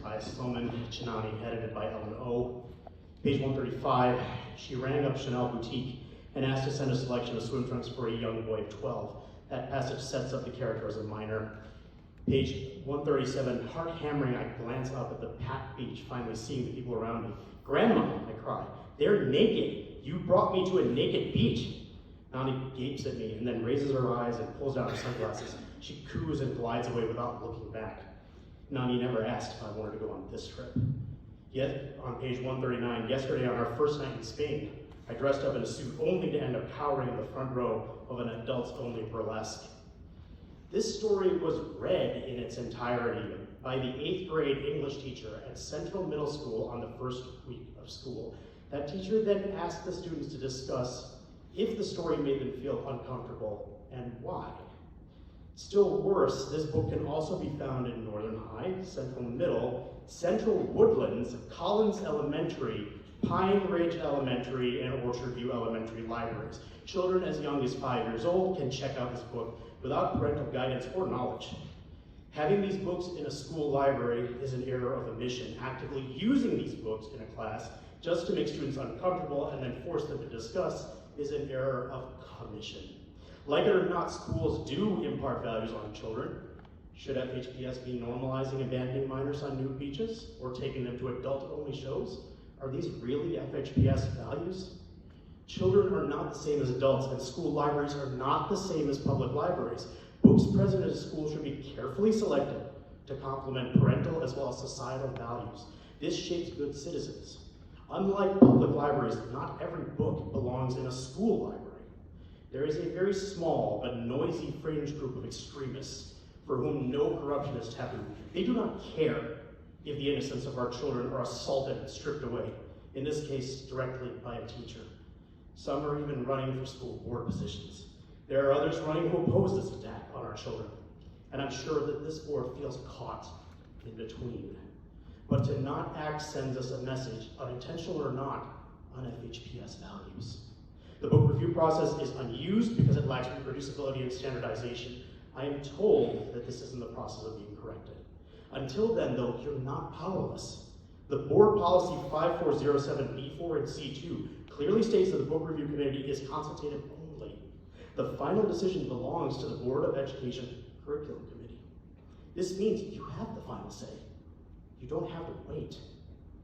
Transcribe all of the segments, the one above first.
by Sloman Chinani, edited by Ellen O. Page 135, she rang up Chanel Boutique and asked to send a selection of swim trunks for a young boy of 12. That passage sets up the character as a minor. Page 137, heart hammering, I glance up at the packed beach, finally seeing the people around me. Grandma, I cry, they're naked. You brought me to a naked beach. Nani gapes at me and then raises her eyes and pulls down her sunglasses. She coos and glides away without looking back. Nani never asked if I wanted to go on this trip. Yet, on page 139, yesterday on our first night in Spain, I dressed up in a suit only to end up cowering in the front row of an adults-only burlesque. This story was read in its entirety by the 8th grade English teacher at Central Middle School on the first week of school. That teacher then asked the students to discuss if the story made them feel uncomfortable and why. Still worse, this book can also be found in Northern High, Central Middle, Central Woodlands, Collins Elementary, Pine Ridge Elementary, and Orchard View Elementary libraries. Children as young as 5 years old can check out this book without parental guidance or knowledge. Having these books in a school library is an error of omission. Actively using these books in a class just to make students uncomfortable and then force them to discuss is an error of commission. Like it or not, schools do impart values on children. Should FHPS be normalizing abandoning minors on nude beaches or taking them to adult-only shows? Are these really FHPS values? Children are not the same as adults, and school libraries are not the same as public libraries. Books present at a school should be carefully selected to complement parental as well as societal values. This shapes good citizens. Unlike public libraries, not every book belongs in a school library. There is a very small but noisy fringe group of extremists for whom no corruption is taboo. They do not care if the innocence of our children are assaulted and stripped away, in this case, directly by a teacher. Some are even running for school board positions. There are others running who oppose this attack on our children, and I'm sure that this board feels caught in between. But to not act sends us a message, unintentional or not, on FHPS values. The book review process is unused because it lacks reproducibility and standardization. I am told that this is in the process of being corrected. Until then, though, you're not powerless. The board policy 5407B4 and C2 clearly states that the book review committee is consultative only. The final decision belongs to the Board of Education Curriculum Committee. This means you have the final say. You don't have to wait.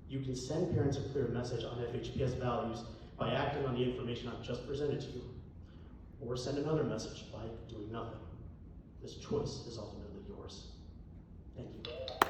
You can send parents a clear message on FHPS values by acting on the information I've just presented to you, or send another message by doing nothing. This choice is ultimately yours. Thank you.